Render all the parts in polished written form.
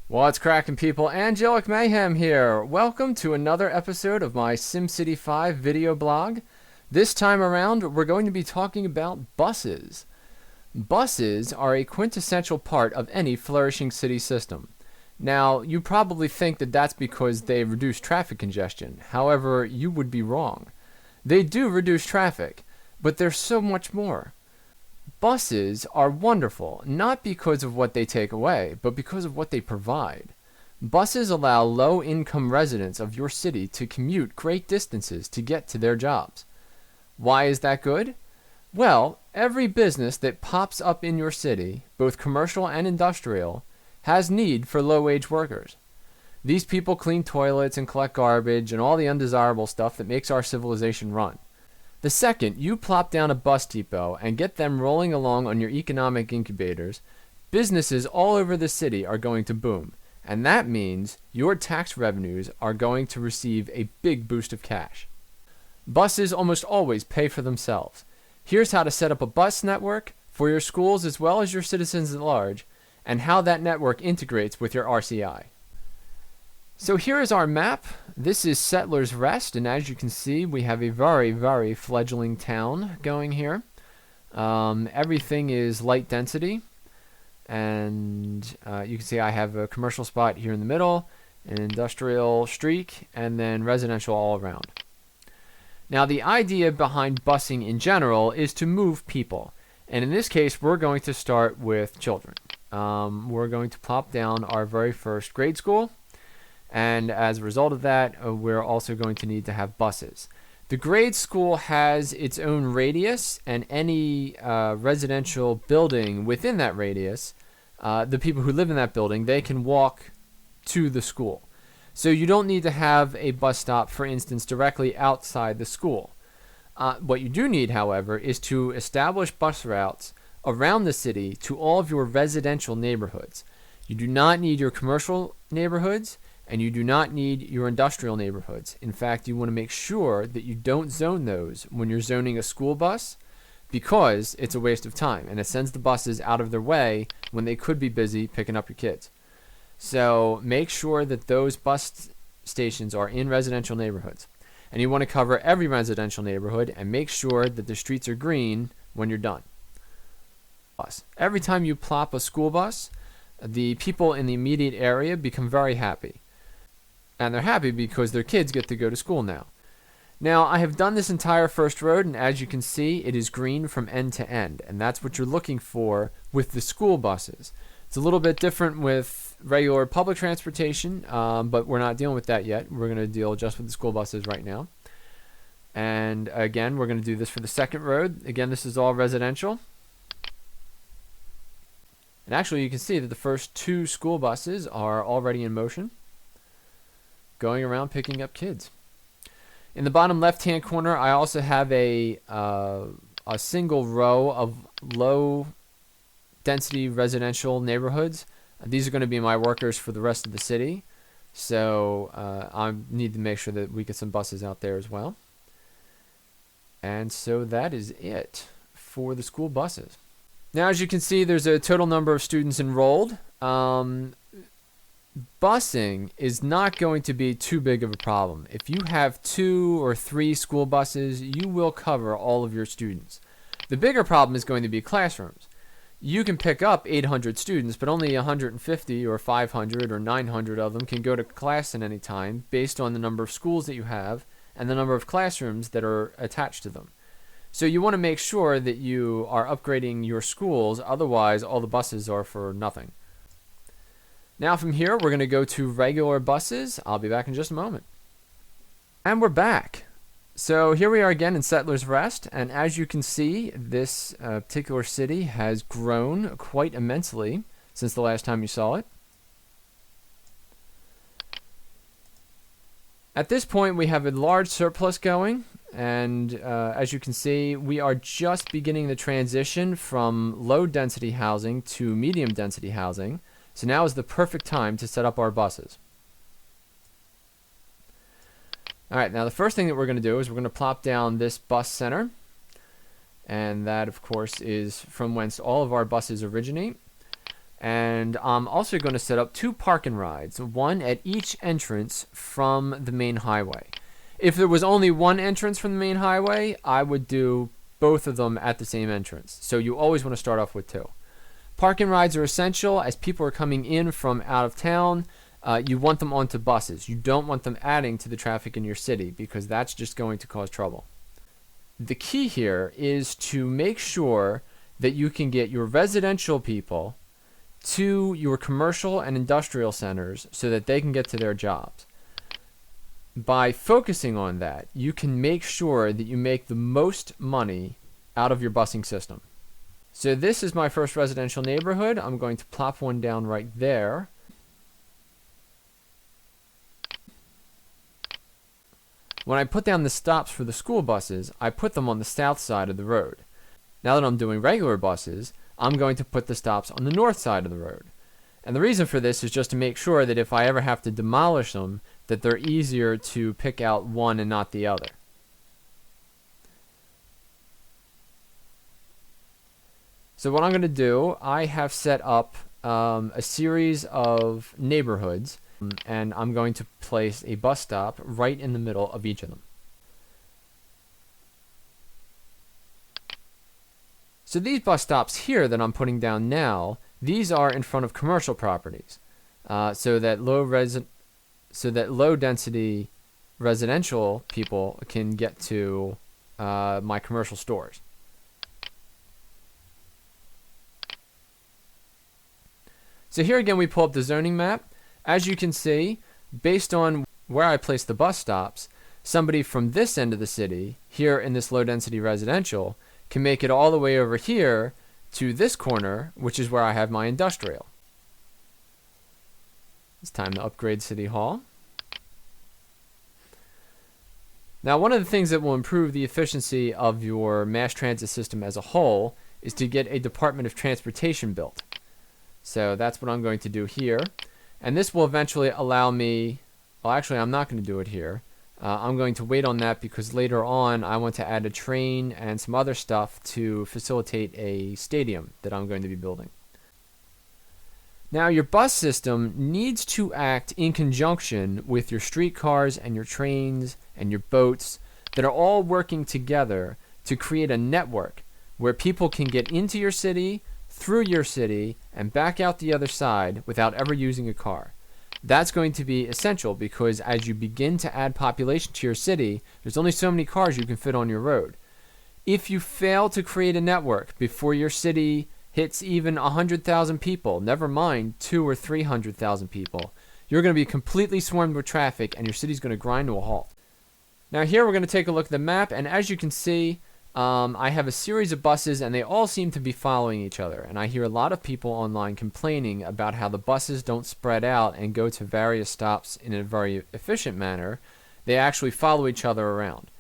What's cracking, people? Angelic Mayhem here. Welcome to another episode of my SimCity 5 video blog. This time around, we're going to be talking about buses. Buses are a quintessential part of any flourishing city system. Now, you probably think that that's because they reduce traffic congestion. However, you would be wrong. They do reduce traffic, but there's so much more. Buses are wonderful, not because of what they take away, but because of what they provide. Buses allow low-income residents of your city to commute great distances to get to their jobs. Why is that good? Well, every business that pops up in your city, both commercial and industrial, has need for low-wage workers. These people clean toilets and collect garbage and all the undesirable stuff that makes our civilization run. The second you plop down a bus depot and get them rolling along on your economic incubators, businesses all over the city are going to boom, and that means your tax revenues are going to receive a big boost of cash. Buses almost always pay for themselves. Here's how to set up a bus network for your schools as well as your citizens at large, and how that network integrates with your RCI. So here is our map. This is Settlers Rest, and as you can see, we have a very fledgling town going here. Everything is light density, and you can see I have a commercial spot here in the middle, an industrial streak, and then residential all around. Now, the idea behind busing in general is to move people, and in this case, we're going to start with children. We're going to plop down our very first grade school. And as a result of that, we're also going to need to have buses. The grade school has its own radius, and any residential building within that radius, the people who live in that building, they can walk to the school. So you don't need to have a bus stop, for instance, directly outside the school. What you do need, however, is to establish bus routes around the city to all of your residential neighborhoods. You do not need your commercial neighborhoods, and you do not need your industrial neighborhoods. In fact, you want to make sure that you don't zone those when you're zoning a school bus, because it's a waste of time and it sends the buses out of their way when they could be busy picking up your kids. So make sure that those bus stations are in residential neighborhoods. And you want to cover every residential neighborhood and make sure that the streets are green when you're done. Every time you plop a school bus, the people in the immediate area become very happy. And they're happy because their kids get to go to school now. Now, I have done this entire first road, and as you can see, it is green from end to end. And that's what you're looking for with the school buses. It's a little bit different with regular public transportation, but we're not dealing with that yet. We're going to deal just with the school buses right now. And again, we're going to do this for the second road. Again, this is all residential. And actually, you can see that the first two school buses are already in motion, going around picking up kids. In the bottom left-hand corner, I also have a single row of low-density residential neighborhoods. These are going to be my workers for the rest of the city, so I need to make sure that we get some buses out there as well. And so that is it for the school buses. Now, as you can see, there's a total number of students enrolled. Busing is not going to be too big of a problem. If you have 2 or 3 school buses, you will cover all of your students. The bigger problem is going to be classrooms. You can pick up 800 students, but only 150 or 500 or 900 of them can go to class at any time based on the number of schools that you have and the number of classrooms that are attached to them. So you want to make sure that you are upgrading your schools, otherwise all the buses are for nothing. Now from here, we're going to go to regular buses. I'll be back in just a moment. And we're back. So here we are again in Settlers Rest, and as you can see, this particular city has grown quite immensely since the last time you saw it. At this point, we have a large surplus going, and as you can see, we are just beginning the transition from low-density housing to medium-density housing. So now is the perfect time to set up our buses. Alright, now the first thing that we're going to do is we're going to plop down this bus center. And that, of course, is from whence all of our buses originate. And I'm also going to set up 2 park and rides, one at each entrance from the main highway. If there was only one entrance from the main highway, I would do both of them at the same entrance. So you always want to start off with 2. Park and rides are essential as people are coming in from out of town. You want them onto buses. You don't want them adding to the traffic in your city because that's just going to cause trouble. The key here is to make sure that you can get your residential people to your commercial and industrial centers so that they can get to their jobs. By focusing on that, you can make sure that you make the most money out of your busing system. So this is my first residential neighborhood. I'm going to plop one down right there. When I put down the stops for the school buses, I put them on the south side of the road. Now that I'm doing regular buses, I'm going to put the stops on the north side of the road. And the reason for this is just to make sure that if I ever have to demolish them, that they're easier to pick out one and not the other. So what I'm going to do, I have set up a series of neighborhoods, and I'm going to place a bus stop right in the middle of each of them. So these bus stops here that I'm putting down now, these are in front of commercial properties, so that low density residential people can get to my commercial stores. So here again we pull up the zoning map. As you can see, based on where I place the bus stops, somebody from this end of the city, here in this low density residential, can make it all the way over here to this corner, which is where I have my industrial. It's time to upgrade City Hall. Now, one of the things that will improve the efficiency of your mass transit system as a whole is to get a Department of Transportation built. So that's what I'm going to do here. And this will eventually allow me, well, actually, I'm not going to do it here. I'm going to wait on that because later on I want to add a train and some other stuff to facilitate a stadium that I'm going to be building. Now, your bus system needs to act in conjunction with your streetcars and your trains and your boats that are all working together to create a network where people can get into your city, through your city, and back out the other side without ever using a car. That's going to be essential because as you begin to add population to your city, there's only so many cars you can fit on your road. If you fail to create a network before your city hits even 100,000 people, never mind 200,000 or 300,000 people, you're going to be completely swarmed with traffic and your city's going to grind to a halt. Now here we're going to take a look at the map, and as you can see, I have a series of buses and they all seem to be following each other, and I hear a lot of people online complaining about how the buses don't spread out and go to various stops in a very efficient manner. They actually follow each other around,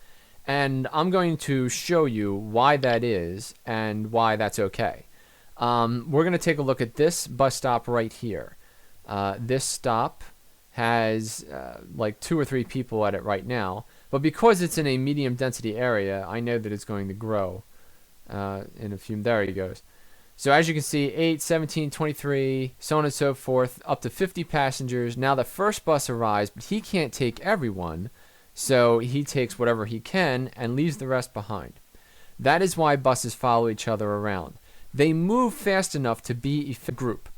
and I'm going to show you why that is and why that's okay. We're going to take a look at this bus stop right here. This stop has like 2 or 3 people at it right now. But because it's in a medium density area, I know that it's going to grow in a few. There he goes. So as you can see, 8, 17, 23, so on and so forth, up to 50 passengers. Now the first bus arrives, but he can't take everyone, so he takes whatever he can and leaves the rest behind. That is why buses follow each other around. They move fast enough to be a group,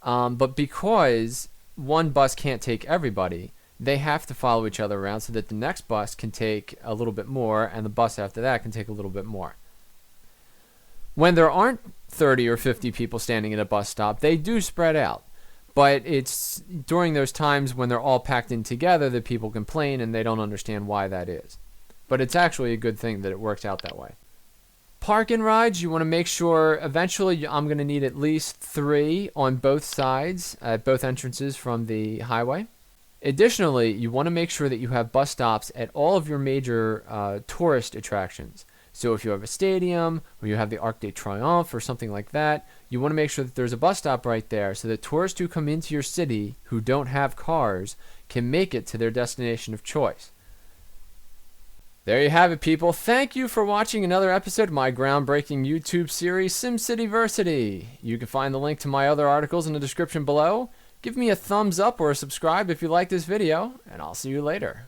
but because one bus can't take everybody, they have to follow each other around so that the next bus can take a little bit more and the bus after that can take a little bit more. When there aren't 30 or 50 people standing at a bus stop, they do spread out. But it's during those times when they're all packed in together that people complain and they don't understand why that is. But it's actually a good thing that it works out that way. Park and rides, you want to make sure eventually I'm going to need at least 3 on both sides, at both entrances from the highway. Additionally, you want to make sure that you have bus stops at all of your major tourist attractions. So if you have a stadium or you have the Arc de Triomphe or something like that, you want to make sure that there's a bus stop right there so that tourists who come into your city who don't have cars can make it to their destination of choice. There you have it, people. Thank you for watching another episode of my groundbreaking YouTube series, SimCityversity. You can find the link to my other articles in the description below. Give me a thumbs up or a subscribe if you like this video, and I'll see you later.